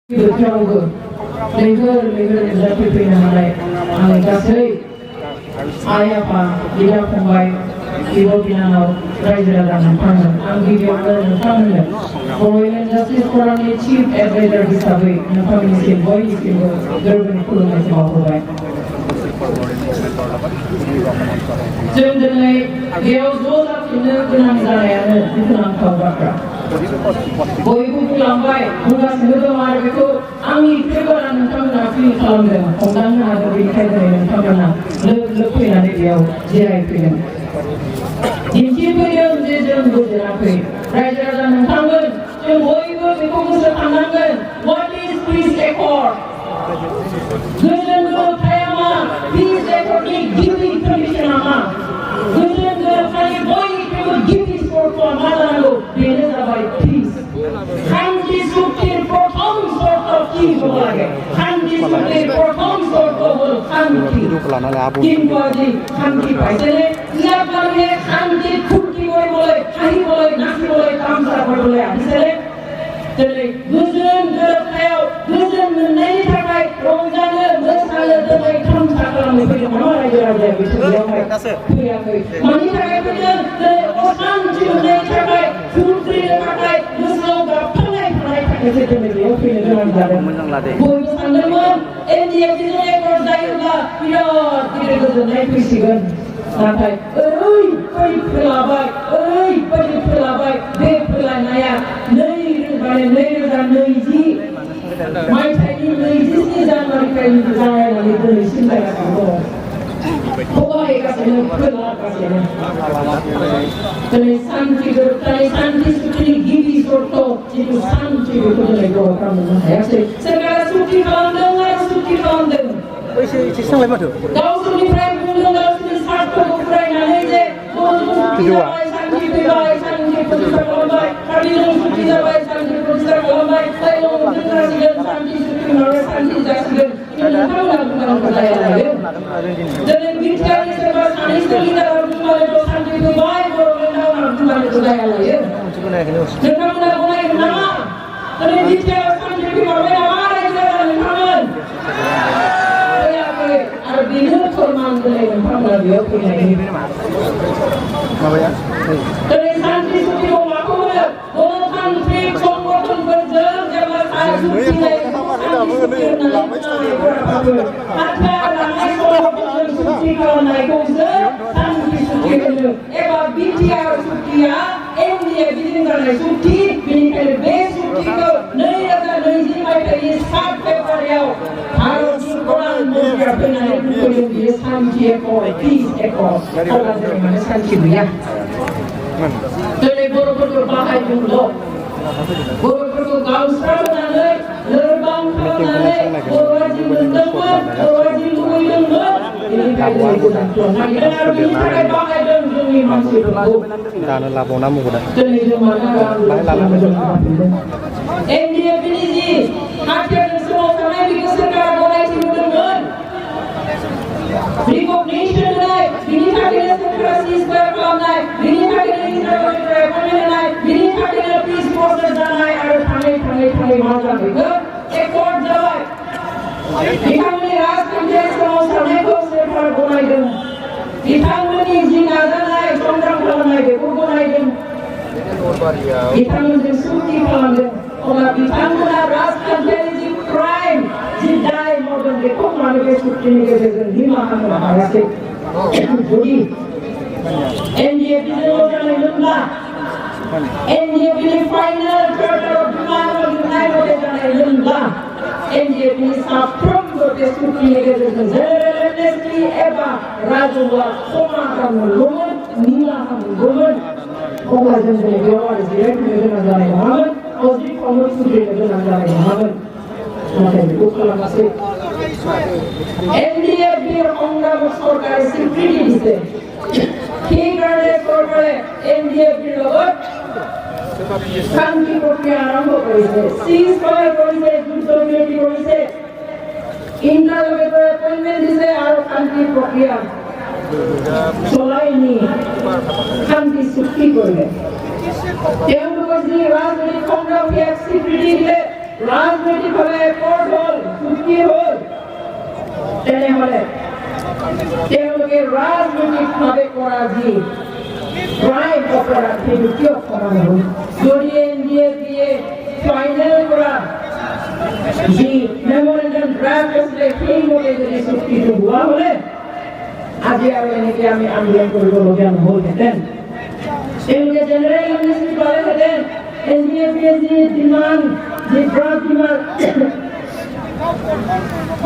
बोथोरावबो लैहोर नुजाफैनो हानाय आंनि गासै आइ आफा बिदा फंबाय बिब' बिनानाव रायजो राजा नोंथांमोन आं गिबियावनो नोंथांमोननो बड'लेण्ड जास्टिस फरामनि चिफ एडभाइजार हिसाबै नोंथांमोननिसिम बयनिसिमबो गोरबोनि खुलुमनायखौ बावहरबाय। जों दिनै बेयाव ज' जाफिननो गोनां जानायानो दुखुनांथाव बाथ्रा। बयबो बुंलांबाय बुंगासिनो दं आरो बेखौ आंनि फेभारा नोंथांमोना फिल खालामदों हमदांनो हादों बेनिखायनो दिनै नोंथांमोना लोब फैनानै बेयाव जिरायफैदों दिन्थिफैदों जे जों गोजोनाखै। रायजो राजा नोंथांमोन जों बयबो बेखौ गोसोखांनांगोन व्हाट इज पिस एकर्ड गोजोन गोरोबथाया मा पिस एकर्डनि गिबि कन्डिशना मा गोजोन गोरोबथानि बयनिख्रुइबो गिबि सर्तआ मा जानांगौ बेनो जाबाय पिस शान्ति चुক্তিर प्रथम शर्त কি হব লাগে শান্তি চুক্তির প্রথম শর্ত হল শান্তি কিন্তু আজি শান্তি পাইছেনে ইয়াৰ কাৰণে শান্তি ফুৰ্তি কৰিবলৈ হাঁহিবলৈ নাচিবলৈ তামচা কৰিবলৈ আহিছেনে दिनै गोजोन गोरोबथायाव गोजोन मोननायनि थाखाय रंजानो मोसानो दिनै थामसा खालामनो फैदों नामा रायजो राजाया बिसोरनियावहाय फैयाखै मानि थाखाय फैदों दिनै अशान्ति मोननायनि थाखाय फुर्तिनि थाखाय गोसोआव गाबखांनाय थानाय थाखायसो दिनै बेयाव फैनो गोनां जादों। बयबो सानदोंमोन एनडिएफटिजों एकर्ड जायोब्ला बिराद गिदिर गोजोननाय फैसिगोन नाथाय ओरैबायदि फोलाबाय बे फोलानाया 2020 मायथाइनि 27 जानुवारिनिफ्राय जागायनानै दिनैसिम जागासिनो दङ फोलागासिनो दिनै शान्ति गोरोबथानि शान्ति चुক্তিनि गिबि सर्त जिथु शान्ति बेखौ दिनै बर'फ्रा मोननो हायासै। सोरखारा चुक्ति खालामदों आरो चुक्ति खालामदों गावसोरनिफ्राय बुंदों गावसोरनि स्वार्थखौ फुरायनानै जे शान्ति फैबाय शान्ति प्रतिष्ठा खालामबाय पार्टिजों चुक्ति जाबाय शान्ति प्रतिष्ठा खालामबाय जासिगोन शान्ति चुक्ति उनाव शान्ति जासिगोन नोंथांमोना बुंनांगौ जायालायो दिनै बिटिआरनि सोरबा सानैसो लिडारा बुंबानो शान्ति फैबाय बर'लेण्डआव बुंबानो जायालायो नोंथांमोना गनायगोन नामा दिनै बिटिआरआव शान्ति फैबाय नामा रायजो राजा नोंथांमोन आरो बेनो फोरमान दिनै नोंथांमोना बेयाव फैनायनि दिनै शान्ति चुक्तिखौ माखौ होनो गणतान्त्रिक संगठनफोरजों जेब्ला चुक्ति खालामनायखौसो शान्ति चुक्ति होनो एबा बिटिआर चुक्तिया एनडिएफटिजों जानाय चुक्ति बेनिखायनो बे चुक्तिखौ 2020 मायथाइनि 7 फेब्रुवारियाव भारतनि प्रधानमन्त्रिया फैनानै बुंदों बेयो शान्ति एकर्ड पिस एकर्ड अब्ला जों माने शान्ति गैया दिनै बर'फोरखौ बाहायदोंल' बर'फोरखौ गावस्राहोनानै लोरबां खालामनानै बर'आ जि मोनदोंमोन बर'आ जि लुबैदोंमोन बेनिफ्राय गोजान नागिरदों आरो बेनि थाखाय बाहायदों जोंनि मानसिफोरखौ दिनै जों मानो एनडिएफटिनि जि हाथियारजों सोमावसारनाय बेखौ सोरखारा गनायथि होदोंमोन रिकगनिशन होनाय बिनि थाखायनो सोरखारा सिजफायार खालामनाय बिनि थाखायनो इन्टारनेशनेल एपइन्टमेन्ट होनाय बिनि थाखायनो पिस प्रसेस जानाय आरो थाङै मा जाहैखो एकर्ड जाबाय बिथांमोननि राजखान्थियारि सोमावसारनायखौ सोरखारा गनायदों बिथांमोननि जि नाजानाय संग्राम खालामनाय बेखौ गनायदों बिथांमोनजों चुक्ति खालामदों अब्ला बिथांमोना राजखान्थियारि जि क्राइम जि दाय मावदों बेखौ मानो बे चुक्तिनि गेजेरजों निमाहा होनो हायासै जुदि एनडिएफटिजों जानायमोनब्ला एनडिएफटिनि फाइनाल चार्टार अफ डिमान्डआव लिरनाय मथे जानायमोनब्ला एनडिएफटिनि साफ्रोमबो बे चुक्तिनि गेजेरजों जेनेरेल एमनेस्टि एबा राजौआ समाधान मोनगौमोन निमाहा मोनगौमोन अब्ला जों दिनै बेयाव आरो जिरायफैनो गोनां जानाय नङामोन पजिटिभआवनो सुद्रिनो गोनां जानाय नङामोन नाथाय बेखौ खालामासै एनडिएफटिৰ সংগ্ৰামক চৰকাৰে স্বীকৃতি দিছে সেইকাৰণে চৰকাৰে এনডিএফটিৰ লগত শান্তি প্ৰক্ৰিয়া আৰম্ভ কৰিছে সিজফায়াৰ কৰিছে যুদ্ধ বিৰতি কৰিছে ইণ্টাৰলকেটৰ এপইণ্টমেণ্ট দিছে আৰু শান্তি প্ৰক্ৰিয়া চলাই নি শান্তি চুক্তি কৰিলে তেওঁলোকৰ যি ৰাজনৈতিক সংগ্ৰাম স্বীকৃতি দিলে राजनैतिक भावे তেওঁলোকে ৰাজনৈতিকভাৱে কৰা যি ক্ৰাইম অপৰাধ সেইটো কিয় কৰা নহ'ল? যদি NDA ফাইনেল কৰা যি মেমৰেণ্ডাম ড্ৰাফ্ট আছিলে সেইমতে যদি চুক্তিটো হোৱা হ'লে আজি আৰু এনেকে আমি আন্দোলন কৰিবলগীয়া নহ'লহেঁতেন। তেওঁলোকে জেনেৰেল এমনেষ্টি পালেহেঁতেন। NDA যি ডিমাণ্ড যি ড্ৰাফ্ট ডিমাণ্ড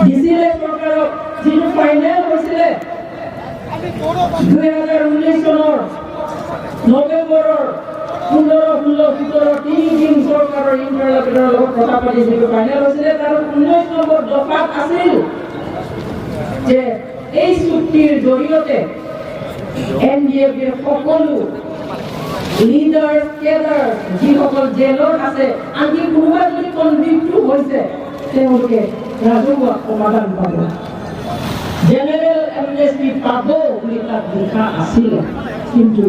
দিছিলে চৰকাৰক, যিটো ফাইনেল হৈছিলে 2019 চনৰ নৱেম্বৰৰ 15-16-17 তিনিদিন চৰকাৰৰ ইণ্টাৰলকিউটৰৰ লগত কথা পাতি যিটো ফাইনেল হৈছিলে তাৰ 19 নম্বৰ দফাত আছিল যে এই চুক্তিৰ জৰিয়তে NDA-ৰ সকলো লিডাৰ কেডাৰ যিসকল জেলত আছে, আনকি কোনোবা যদি কনভিক্টো হৈছে তেওঁলোকে ৰাজহুৱা সমাধান পাব, জেনেৰেল এমনেষ্টি পাব বুলি তাত লিখা আছিল, কিন্তু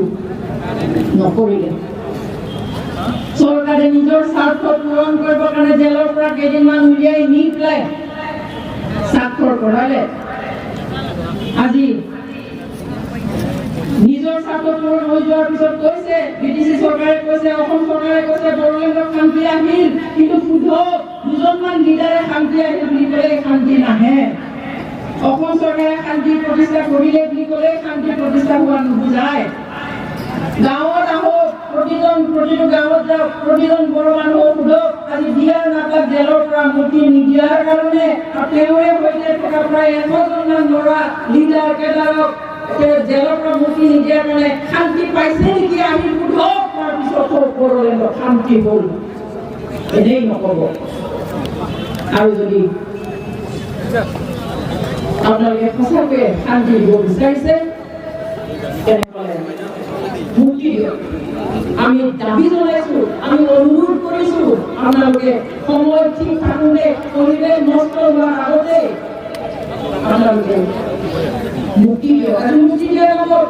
নকৰিলে। চৰকাৰে নিজৰ স্বাৰ্থ পূৰণ কৰিবৰ কাৰণে জেলৰ পৰা কেইদিনমান উলিয়াই নি পেলাই স্বাক্ষৰ কৰালে। আজি নিজৰ স্বাৰ্থ পূৰণ হৈ যোৱাৰ পিছত কৈছে, বিটিচি চৰকাৰে কৈছে, অসম চৰকাৰে কৈছে বড়োলেণ্ডত শান্তি আহিল, কিন্তু শুধক দুজনমান লিডাৰে শান্তি আহিল বুলি ক'লে শান্তি নাহে। অসম চৰকাৰে শান্তি প্ৰতিষ্ঠা কৰিলে বুলি ক'লে শান্তি প্ৰতিষ্ঠা হোৱা নুবুজায়। গাঁৱত আহক, প্ৰতিটো গাঁৱত যাওক, প্ৰতিজন বড়ো মানুহক সোধক আজি দিয়াৰ নাপাক জেলৰ পৰা মুক্তি নিদিয়াৰ কাৰণে তেওঁৰে সৈতে থকা প্ৰায় 100জনমান ল'ৰা লিডাৰ কেডাৰক জেলৰ পৰা মুক্তি নিদিয়াৰ কাৰণে শান্তি পাইছে নেকি আহি সোধক। তাৰপিছত বড়োলেণ্ডত শান্তি হ'ল, এনেই নক'ব। আৰু যদি আপোনালোকে সঁচাকৈ শান্তি দিব বিচাৰিছে তেনেহ'লে মুক্তি দিয়ক। আমি দাবী জনাইছো, আমি অনুৰোধ কৰিছো, আপোনালোকে সময় ঠিক থাকোঁতে পৰিৱেশ নষ্ট হোৱাৰ আগতে আপোনালোকে মুক্তি দিয়ক। আজি মুক্তি দিয়াৰ লগত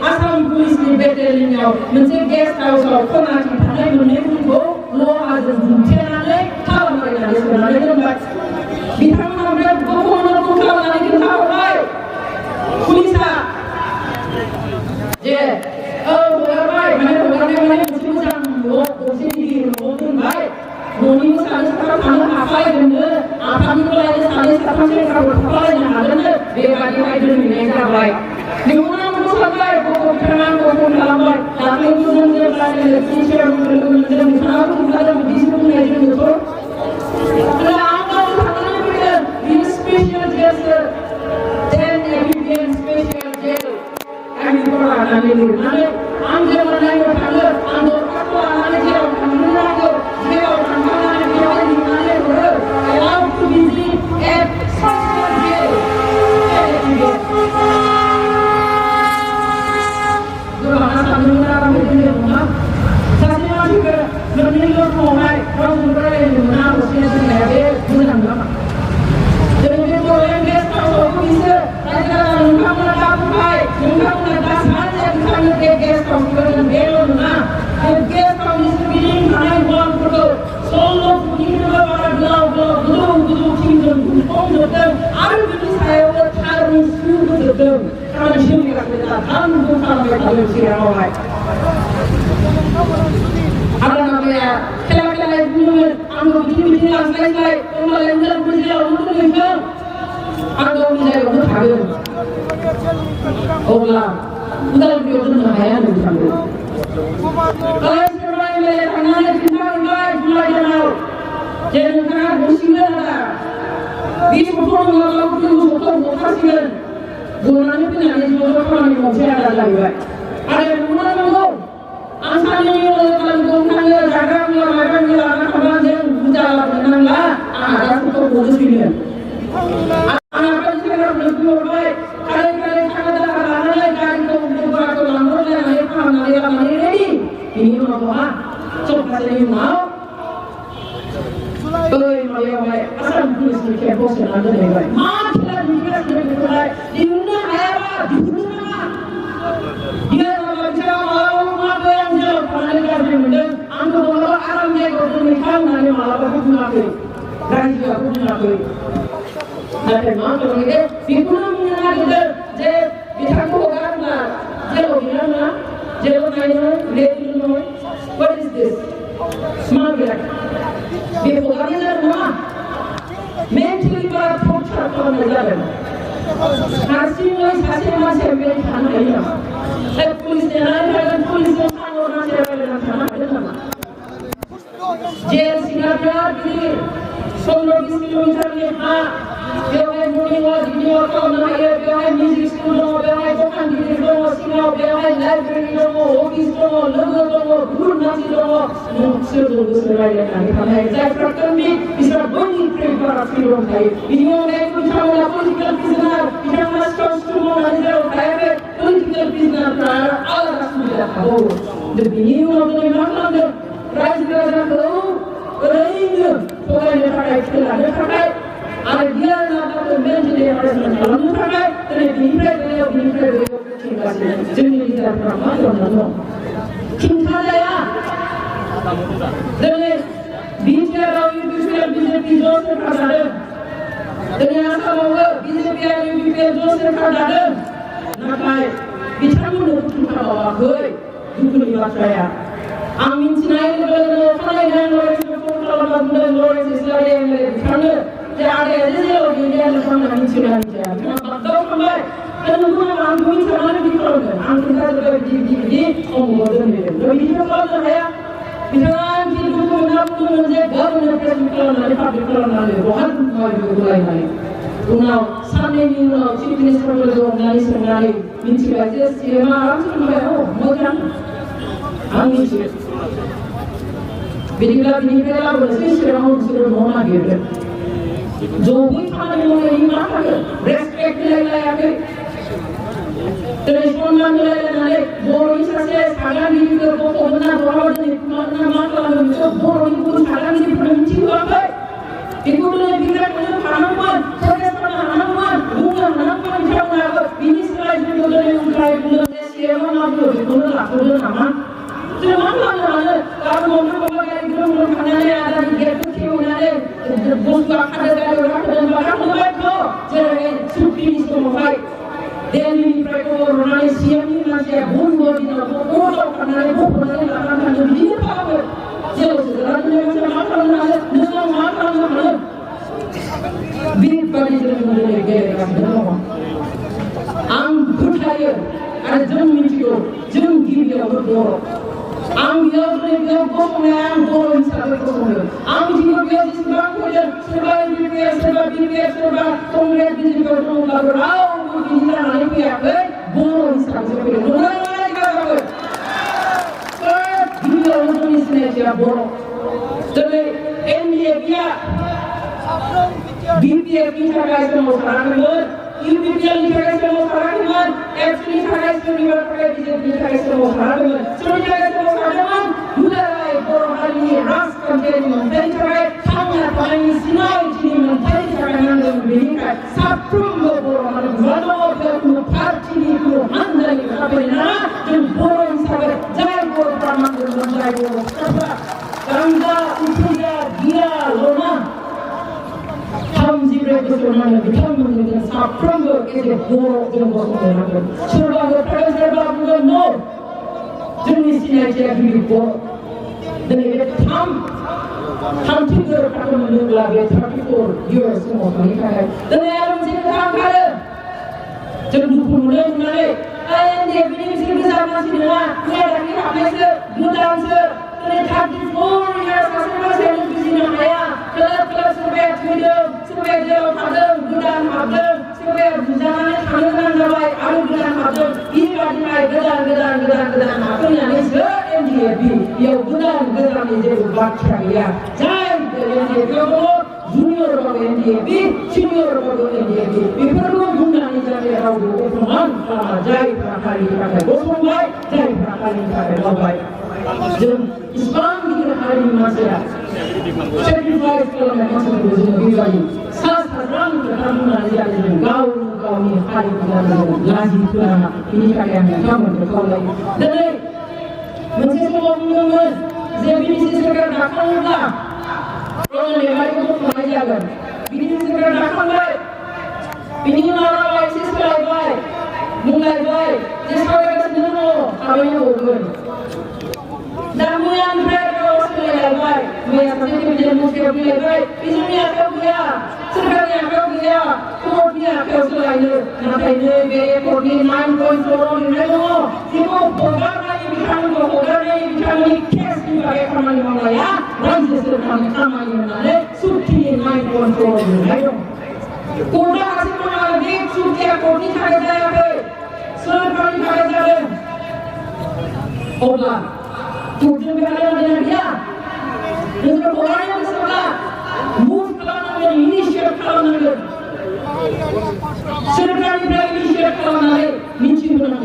Asam Police ni Battalion मोनसे गेस्ट हाउसआव खोनाखि थानाय मोननैफोरखौ लहाजों बुथेनानै खालामनानै सोनानै दोनबाय। बिथांमोना बे गथ'फोरखौ खालामनानै खोन्थाहरबाय पुलिसआ जे हगारबाय, माने हगारनाय माने मोनसे मोजां न' गंसे गिदिर न' दोनबाय। न'नि सानै साथाम थानो हाखालायगोननो, आफादनिफ्रायनो सानै साथाम सेंग्राफोर थाफालायनो हागोननो, बेबादिहाय दोनहैनाय जाबाय। नोंथाङा मोसाबाय, गथ'फोरा गथ' खालामबाय। दाख्लैबो जों जेब्ला टिचार लोगो मोनदों, नोंथाङा खोन्थादों बिदिसो बुंनाय जोंनोथ'। आं गावनो थांनानै फैदों, बियो स्पेसियेल जेलसो, 10 एबिडियन स्पेसियेल जेल। आं बेखौ लानानै लिरनानै आं जेब्ला नायनो थाङो, आं दरखास्त लानानै जेराव थांनो नांगौ, जेराव थांनानै बेवहाय लिरनानै हरो, allowed to visit at special jail. सासे मानसिखौ मोननैल' समावहाय रावजों रायलायनो मोना, हरसेया जोंनिया बे मोजां नङा। जों बे बर'लेण्ड गेस्ट हाउसआव बिसोर रायजो राजा नोंथांमोना दा बुंबाय, नोंथांमोना दा सानसे नोंथांनि बे 지금 하는 시험이 같습니다. 다음 사람을 가져오시라고 할. 아라나베야 켈라켈라의 분명은 안고 비밀이 안사이사이 정말 엔젤 브리지라 오늘은 안고 비자의 오늘 작은 어울라 우다를 비워주는 하얀 장군 kalau sebenarnya melihat tangannya cinta mulai jangan sangat bersinggah di sepuluh malam itu mutasikan gunanya penyakit juga orang yang masih ada lagi ada yang mana mau asalnya kalau gungkangnya jagangnya anak kawan yang berjalan dengan lah ada untuk khusus ini anak sekarang lebih baik kali-kali sangat ada kali untuk berlaku langgar dan ayat kami ready ini apa coba saya mau asal pulis ni bos yang ada ni baik macam ni kita baik di mana ayat di mana dia macam orang yang jauh pandai kerja ni angka orang Arab ni kalau ni kau ni malah aku punya aku dari aku punya aku tapi macam ni di mana punya kita je kita ko orang lah je orang lah je orang ni lepas what is this smart guy dia bukan rumah mentally para torture kalau jalan hasilnya hasil masih ambil tanah ini saya polis dengan polis yang orang saya ambil tanah ada jail Singapura di 15 kilometer ni Biar morning walk, evening walk, biar music school dong, biar dokan diri dong, sinau, biar library dong, office dong, lembaga dong, guru nasi dong, seluruh seluruh yang kami exact kami bisa bagi prepare film kami. Ini orang pun cakap political prisoner, kita masuk semua ada private political prisoner prior Allah sudah tahu. Demi orang yang makan rise kerana tahu, kerana pokoknya pakai celana pakai. Ada dia nak menjadi orang dalam muka, tapi bintang jenis kita ramai orang kita daya. Dengan bintang orang BJP Joseph Kadada, dengan asal orang BJP Joseph Kadada, nakai bintang menurut kita awak koi, dukun ibarat saya. Amin sinai lepas kalau yang orang kalau orang orang Islam yang bintang ada yang dia lakukan dengan cinta. Tahu kembali, kalau orang mungkin sama ni dikorban, angkasa juga di orang ni. Jadi kita kalau saya, misalnya kita nak menjadi government president ni, public ni, bukan mulai ni. Unau, sana ni unau, chief minister ni sebenarnya, minci aja sih, macam tu macam, angin sih. Bila bersih sekarang sudah mana gitu. जो भी खाने में ये माता है respect ले आके तेरे सम्मान ले ले बोरो इसे सागा नी को को बना बोरो ने ना माता ने जो बोरो नी को सागा नी पर मिची हुआ है इनको ने बिगड़ा को खाना पर थोड़े पर खाना पर दूंगा खाना पर जाऊंगा बिनी स्लाइड में बोले उठाए बोले सेवा ना बोले बोले लाखों ना Jadi mana kalau mobil bagai itu mobil kanannya ada di gear kecil ada bos ada orang dan barang baik tu jadi supi semua baik dan ini mereka orang siam ini masih bunuh di dalam orang kanannya bunuh dalam kanannya dia apa jadi sebenarnya macam apa ada nusa apa ada bin bagi jadi gear kan ang budaya ada jam mincio jam gini yang berdoro Ang biar mereka bohong bohong sahabat bohong. Ang jika biar disebab kerja sebab kongres di juga bohong lalu begini lagi biar bohong sahabat bohong. Bohong lagi apa? Dia untuk istilahnya dia bohong. Jadi NBA biar BPF kita guys semua sekarang UPPL kita guys semua sekarang FC kita guys semua pakai BJP kita guys semua sekarang semuanya guys semua sekarang budaya orang hari ini ras kerja menteri kita sangat paling sinai jadi menteri kita yang memberikan sabtum orang hari mana orang parti itu anda ini apa dan orang sahabat jangan orang ramai orang orang apa Kanda usia dia lona 30의 것을 하는 비타민들은 사프런거 이제 보러 좀 벗어나는 술방을 다른 사람하고 no 정리시나 제가 그리고 근데 tham figure kat menung lagi 34 years semua kali kan dan yang sini kan kan jadi 20 bulan mana ayam dia bini sini sama sini lah dia lagi apa sih dudang sih dan 34 years sama saya di sini ayah kelas sampai video kadang dudang kadang sampai zaman kadang sampai ada dudang kadang ini lagi naik gedang apa yang ini sih NDAB ya dudang ini jadi baca ya jangan NDAB junior baru NDAB senior baru NDAB perlu guna ini jadi rawu teman jai prakari gosong baik jai prakari baik dan Islam di hari masa sacrifice kalau mereka sebelum beribadah sasaran ketamuna dia dengan kau ni hari kita lazim kerana ini kalian kamu berkaulah dan mencetak orang jadi sekarang datang lah orang lewat itu mengajarkan ini sekarang datang baik ini orang baik sekarang baik mulai baik sekarang semua kami yang dan yang berada baik yang tadi menjadi muslim baik ini apa dia sebenarnya apa dia kodnya apa selain nanti ini kodi 9.4 ini itu program ini kes dipakai kami mengalaya register kami mengalaya suci 9.4 ini koda hasil mengalami suci kodi kaya saya sekarang kaya saya olah tujuan berada dengan dia dengan orang yang bersama move kalau initiate kalau sekarang berada initiate kalau minci benar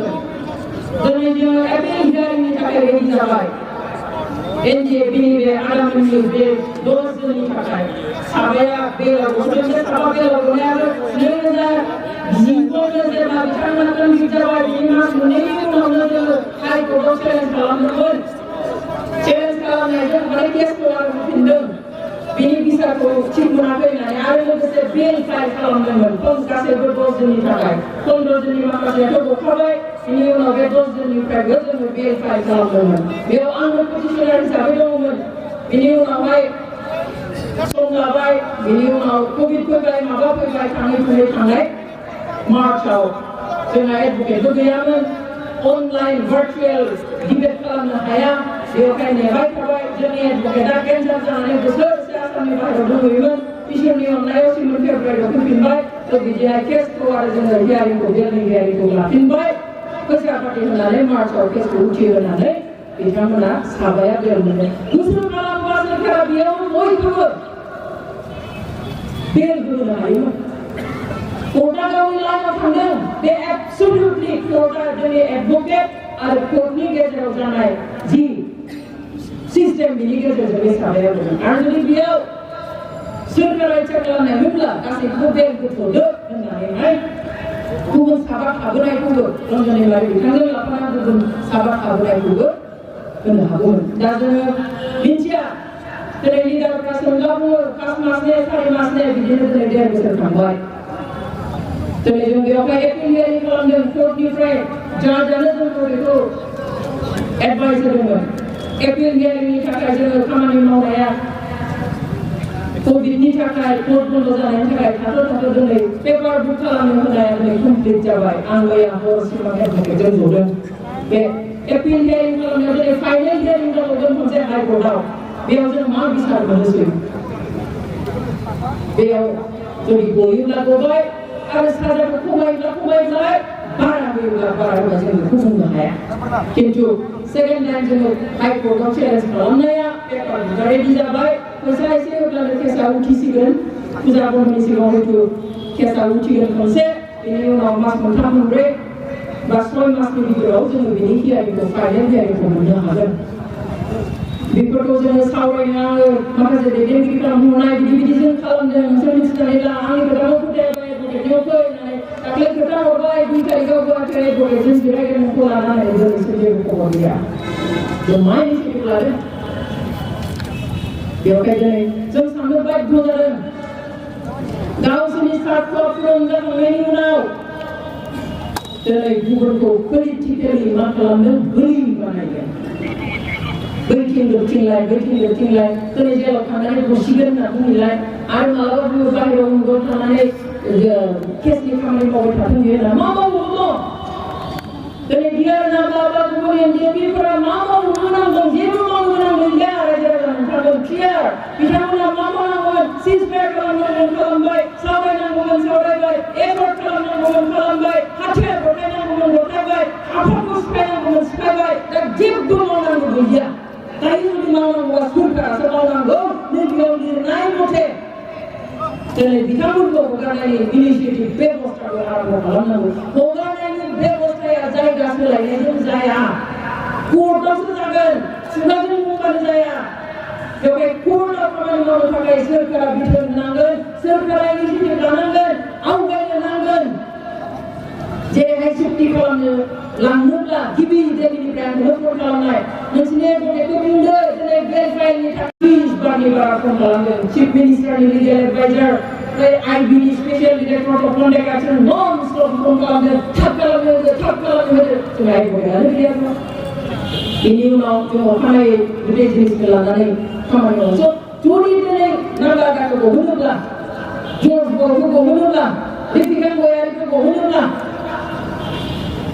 dan dia apel ini pakai ini sahaja NDAB be alam ini be dos ini pakai sabaya be lagu sabaya be lagu nera Zimbo je macam macam dijawab ini mas ini mana hai kodok salam challenge kalau aja mereka sekolah pindah bini bisa ko cik munafe na ada lagi se bill file kalau memang pun kasih berdos jenis pakai pun dos jenis makasih itu bukan ini orang berdos jenis pakai jenis bill file kalau memang dia angkat posisi dari sahaja memang ini orang baik songa baik ini orang covid ko baik mabak ko baik kami march out jadi advocate itu dia online virtual debate kalau nak ayam dia kan baik jadi advocate kan jangan besar kami pada dulu ini isu ni online si mereka berada di pinbaik lebih dia kes keluar dengan dia itu lah pinbaik kesiapa dia mengenai march out kes uji mengenai kita mana sabaya dia mengenai khusus dalam bahasa Arabia mau itu dia dulu mengenai Kota kau wilayah pandang, they absolutely kota jadi advocate ada kotni ke jalan ji sistem ini ke jadi sabaya bukan. Jadi dia survei cakap ni mula kasih kubel kudo dengan ini, kubus sabak aburai kudo, orang jadi lari. Kalau lapangan tu sabak aburai kudo, kena habun. Dan bincia, terlebih dalam kasih lalu kas masnya, sari masnya, begini dia bisa tambah. Jadi dia pakai pilih kalau dia code new friend, jangan tu itu advisor dia. Apil dia ni cakap je kaman ni mau ya. Covid ni cakap code pun dosa ni cakap satu dulu. Paper book kalau ni ada yang complete jawab. Angway harus semangat kerja dulu. Apil dia ni kalau ni ada final dia ni kalau dia pun saya high code out. Dia macam mana bisa berhasil? Dia jadi boyu lah boy. Ada sahaja kumai naik, barang macam kusum naya. Kintu second time jenuh high court of challenge kalau naya, paper dari dia baik. Pasal saya kalau kisah uji sigan, kita pun mesti mahu itu kisah uji dan konsep. Ini orang mas mentang mereka, basoi mas ni dijual, jenuh ini dia itu kaya dia itu mudah ada. Bipur jenuh sawai yang maka jadi dia kita mulai division kalau dia mesti sekali lah, angin berapa putih. Kalau kita orang ini kita buat kerja boleh jenis direct dan pola mana itu sesuatu yang dia. Domain ini kita ada. Dia kerja ni, jom sambil baik dua गावसोरनि सार्थखौ पूर्ण जाखांनायनि उनाव दिनै गुबुनखौ politically मा खालामदों बोलि बानायगोन बैथिं दोथिंलाय दिनै जेराव थांनानै बसिगोन होनना बुंलाय आरो मालाबा बुङो बाहेरायाव उन्दुआव थानानै केसनि खामानि मावबाय थाथों बियो होनना मा मावबावो दिनै बिहार नागाबा गुबुन एमपिफोरा मा मावनो नांगौ जेबो मावनो नांगौ गैया रायजो राजा नोंथांमोन क्लियार बिथांमोना मा मावनांगोन सिजफायार खालामनांगोन खालामबाय सावरायनांगौमोन सावरायबाय एफर्ट खालामनांगौमोन खालामबाय हाथियार गथायनांगौमोन गथायबाय आफादखौ सिफायनांगौमोन सिफायबाय दा जेबो मावनांगौ गैया दायो जुदि मावनांगौबा सरकारासो मावनांगौ नैबेयाव लिरनाय मथे दिनै बिथांमोनखौ हगारनायनि इनिसियेटिभ बेबस्थाखौ आरम्भ खालामनांगौ हगारनायनि बेबस्थाया जायगा सोलायनायजों जाया कर्टआवसो जागोन खुगाजों बुंबानो जाया बेवहाय कर्टआव खामानि मावनो थाखाय सोरखारा बिथोन होनांगोन सोरखारा इनिसियेटिभ लानांगोन आवगायनो नांगोन जेरैहाय चुक्ति खालामनो लांनोब्ला गिबि दिननिफ्राय आं फन खालामनाय नोंसिनि एडभकेटखौ बुंदो दिनै बेल फाइलनि थाखाय 20 बारनि बारा फन खालामदों चिफ मिनिस्टारनि लिगेल एडभाइजार आइबिनि special director of conduct action non stop फन खालामदों थाब खालामनो जों एडभकेटआनो गैया बेनि उनाव जों अखानायै गुदै जिनिसखौ लानानै खामानि मावो जुदि दिनै नागा गाखोखौ होनोब्ला जर्ज बर'खौ होनोब्ला दीपिका गयारिखौ होनोब्ला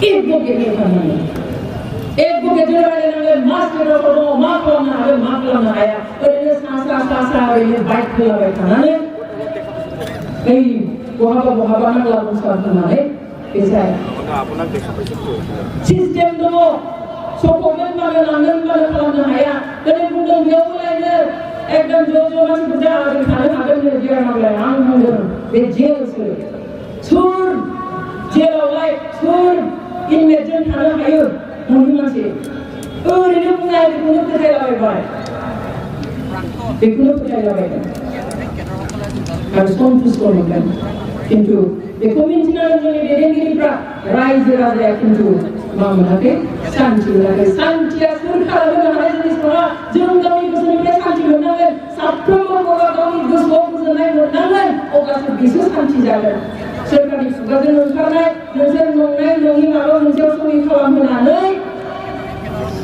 एडभकेटनि खामानि एडभकेटजों रायलायनांगोन मा स्टेटआव दङ मा खालामनो हागोन मा खालामनो हाया ओरैनो सा ओरैनो बाइक खोलाबाय थानानै बै बहाबा नांला बुंसा होनानै बे जाया सिस्टेम दङ सफगोन मानो लांगोन मानो खालामनो हाया दिनै बुंदों बेयावबो लायनो एकदम ज' मानसिफोर जों थानो हागोन जेराव नांलाय आं बुंदों बे जेलसो सोर जेलावलाय सोर इनमेटजों थानो हायो न'नि मानसि ओरैनो बुंनाय बेखौनो फोथायलाबायबाय आरो सन्थुष्ट मोनगोन खिन्थु बेखौ मिन्थिनानै जोंनि दैदेनगिरिफ्रा रायजो राजाया खिन्थु मा मोनाखै सान्थि मोनाखै सान्थिया सोरखारा होनो हानाय जिनिस नङा जों गावनि गोसोनिफ्राय सान्थि मोननांगोन साफ्रोमबो बर'आ गावनि गोसोआव गोजोननाय मोननांगोन अब्लासो बिसोर सान्थि जागोन सोरखारनि खुगाजों ओंखारनाय नोंसोर नंनाय नङि माबा मोनसेयाव सहि खालामहोनानै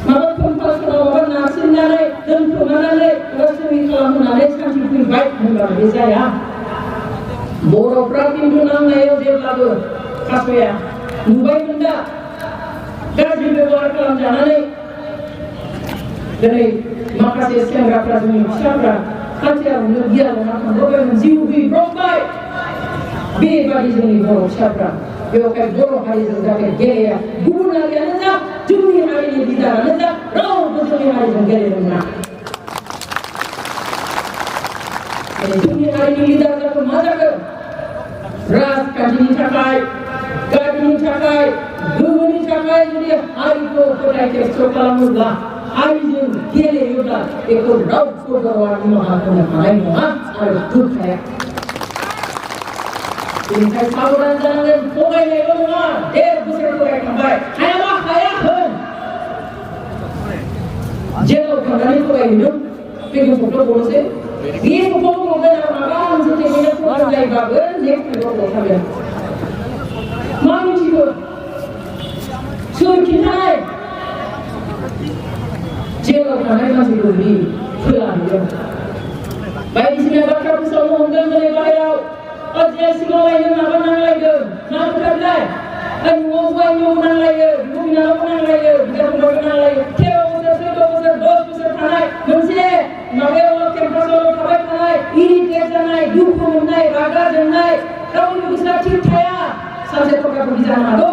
माबा कम्पालसनाव माबा नारसिननानै दोनखोमानानै माबा सहि खालामहोनानै सान्थि फैबाय होनबा बे जाया बर'फ्रा खिन्थु नांनायाव जेब्लाबो खास'या नुबायमोन दा गाज्रि बेबहार खालामजानानै दिनै माखासे सेंग्राफ्रा जोंनि फिसाफ्रा हाथियारनो गियाना थांबाय जिउ गैब्रबबाय बेबादि जोंनि बर' फिसाफ्रा बेवहाय बर' हारिजों जाहाथे गेलेया गुबुन हारियानो जा जोंनि हारिनि लिडारानो जा रावबो जोंनि हारिजों गेलेनो मोना जोंनि हारिनि लिडार जाखो मा जाखो राजखान्थिनि थाखाय गारिनि थाखाय गोहोनि थाखाय जुदि हारिखौ फोथाय खेबस' खालामोब्ला हारिजों गेलेयोब्ला बेखौ रावबो बर'आ निमाहा होनो हानाय नङा आरो दुखाया बेनिखायनो साबधान जानांगोन थगायनायल' नङा 1.5 बोसोर थगायखांबाय हायाबा हाया होन जेराव थांनानै थगायहैदों बे गथ'खौ बर'सै बे गथ'खौ मोनगोन आरो माबा मोनसे टेकनिक प्रब्लेम जायोबाबो नेक्स्ट गथ'आव थागोन मा मिथिगौ सोर खिन्थानाय जेराव थानाय मानसिखौ बि फोलाहैदों बायदिसिना बाथ्रा फोसावनो हमदों दिनै बाहेराव जेल सिङाव लायनो माबा नांलायदों मा खोथालाय न'आव हौवानियाव नांलायो बिब' बिनानाव नांलायो बिदा-फंबायबो नांलायो 13 बोसोर 14 बोसोर 10 बोसोर थानाय मोनसे माबायावल' केम्पासावल' थाबाय थानाय इरिटेट जानाय दुखु मोननाय रागा जोंनाय गावनि गोसोआ थिग थाया सासे फरायसाफोर जानो हागौ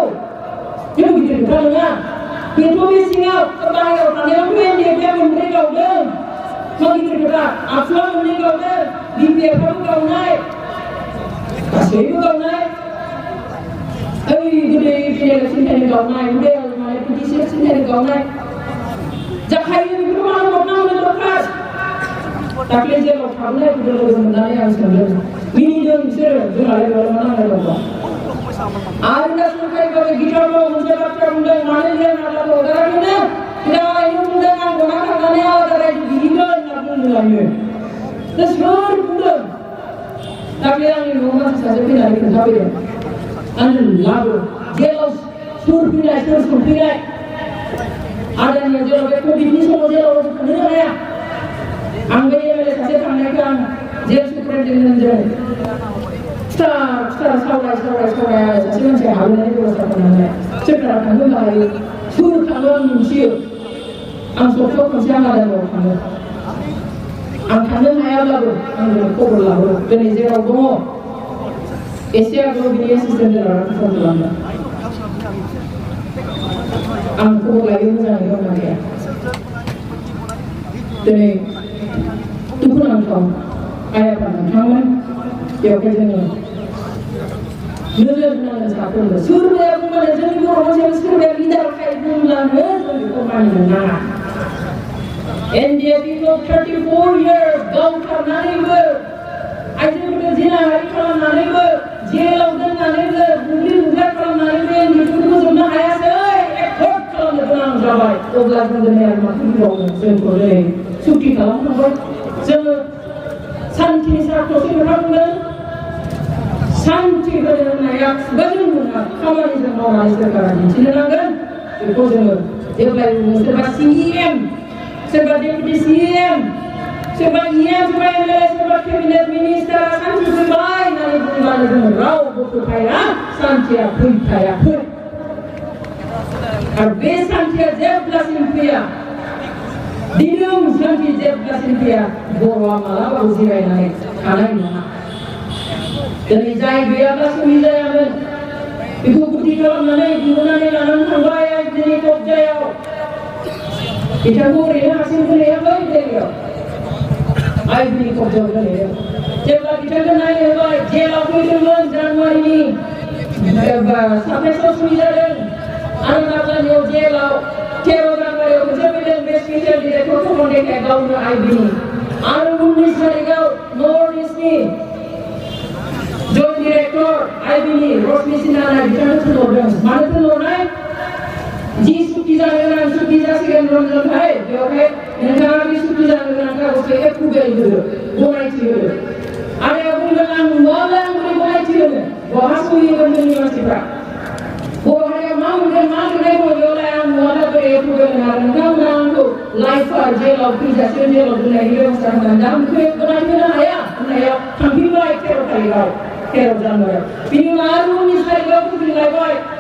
बे गिदिर खोथा नङा बेथ' बे सिङाव बाहेरायाव थानायावथ' एनडिएफआ मोनब्रै गावदों मा गिदिर खोथा आफुआ मोननै गावदों बिपिएफआबो गावनाय गासैबो गावनाय ओइ गोदै जेनेरेल सिन्थानि गावनाय उदै माने पुलिस सिन्थानि गावनाय जाखायो बेफोरखौ मानो हरनांगौ दरखार दाख्लै जेलाव थाबोनाय लोगो मोननानै आं सोंदों मिनिदों बिसोरो जोंहालाय बेयाव मा नांलाय दङ आरो दा सरखारि गिथावनाव मोनसे बाथ्रा बुंदों मानो लियार नालाखौ हगाराखैनो बिरायनो बुंदों आं गना थांनानै आलादा रायजो बिहैगोन होनना बुंदों आङो दा सोर बुंदों दाख्लै आंनि न'आव मानसि सासे फैनानै खोन्थाफैदों आंनो लाबो जेलाव सुर फैनाय सुर संफैनाय आदानि जेराव बे कभिडनि समाव जेराव थांनो हाया आं बे एमएलए सासे थांनायखौ आं जेल सुपारिनटेन्डेन्टजों खुथा सावराय आरो सासे मानसिया हाबनायनि बेबस्था खालामनानै सोरखारा थांनो हायो सुर थाङो आं मिथियो आं सप्तायाव खनसे आं आदानियाव थाङो आं थांनो हायाब्लाबो आंनो खबर लाबो दिनै जेराव दङ एसे आगोलाव बिनि एसिस्टेन्ट जेनेरेल फन खालामदों आं खबर लायो मोजाङै दंना गैया दिनै दुखुनांथाव आइ आफा नोंथांमोन बेवहाय जोङो नोजोर होनांगोन साफ्रोमबो सोरबाया बुंबानो जोंनि बर' मानसिया सोरबाया लिडारखाय बुंब्लानो जों बेखौ मानिनो नाङा NDAP-खौ 34 years गावथारनानैबो आइजोफोरखौ जिनाहारि खालामनानैबो जेलाव दोननानैबो बुग्लिबुग्ला खालामनानैबो NDAP-खौ फोजोबनो हायासै एफर्ट खालामनो गोनां जाबाय अब्ला जों दिनै आरो माथो बुंबावनो जोंखौ दिनै सुक्ति खालामनांगौ जोङो सान्थिनि सार्थ'सो खोथा बुंदों सान्थि होनो होननाया खुगाजों नङा खामानिजों मावनानै सोरखारा दिन्थिनो नांगोन बेखौ जोङो जेब्लायबो सोरबा CM सोरबा डेपुटि CM सोरबा EM सोरबा MLA सोरबा केबिनेट मिनिस्टार सान्थि फैबाय होननानै बुंब्लानो जोङो रावबो फोथाया सान्थिया फैखायाखै आरो बे सान्थिया जेब्लासिम फैया दिदोम सान्थि जेब्लासिम फैया बर'आ मालाबाबो जिरायनानै थानाय नङा दिनै जाय गैयाब्ला सोलिजायामोन बेखौ गुदि खालामनानै दिहुननानै लानानै थांबाय दिनै कब्जायाव बिथांखौ ओरैनो हारसिं खोलैयाखै जायगायाव आइबिनि कब्जायाव खोलैदों जेब्ला बिथांखौ नायनो होबाय जेलाव फैदोंमोन जानुवारिनि 27 सुनि जादों आरो नागालेण्डआव जेलाव 13 जानुवारियाव खनसे फैदों बे स्पेसियेल डिरेक्टर कमन्डेन्टआ गावनो आइबिनि आरो 19 तारिखआव नर्थ इस्टनि जयेन्ट डिरेक्टर आइबिनि रश्मि सिन्हाया बिथांखौ थिनहरदों मानो थिनहरनाय जी सुक्ति जानो गोनां सुक्ति जासिगोन रन्जन भाई बेवहाय नोंथाङा बे सुक्ति जानो गोनां कागजखौ एप्रुभेल होदो गनायथि होदो आदाया बुंदों आं नुवाब्ला आं बोरै गनायथि होनो बहा सहैगोन जोंनि मानसिफ्रा बर' हारिया मा मोनगोन मा लिरनाय दङ बेवहाय आं नुवाब्ला बोरै एप्रुभेल होनो हागोन नोंथांमोना आंखौ लाइफार जेलाव फैजासिम जेलाव दोननायनि बेबस्था होनानै दा आंखौ गनायथि होनो हाया होननायाव थांफिनबाय 13 तारिखआव 13 जानुवारियाव बिनि उनाव आरो 19 तारिखआव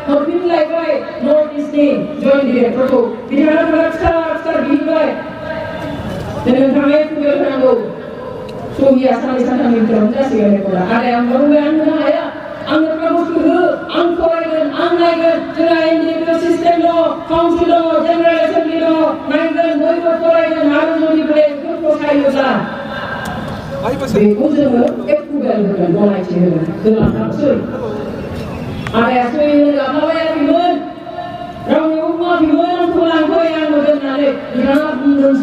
हरफिनलायबाय नर्थ इस्टनि जयेन्ट डिरेक्टरखौ बिथाङा फिसा बिबाय नोंथाङा एप्रुभेल होनांगौ सहिया साननै सानथामनि गेजेरावनो जासिगोन एखौला आदाया आं बुंबाय आं होनो हाया आंनो कागजखौ हो आं फरायगोन आं नायगोन जोंहा NDAP सिस्टेम दङ काउन्सिल दङ जेनेरेल एसेम्बलि दङ नायगोन बयबो फरायगोन आरो जुदि बेखौ फसायोब्ला बेखौ जोङो एप्रुभेल होगोन गनायथि होगोन होलांथारसै आदाया सहि होनो लाफाबायाखैमोन रावनियावबो बुङाखैमोन आंखौ लांफै आं होगोन होननानै बिथाङा बुंदों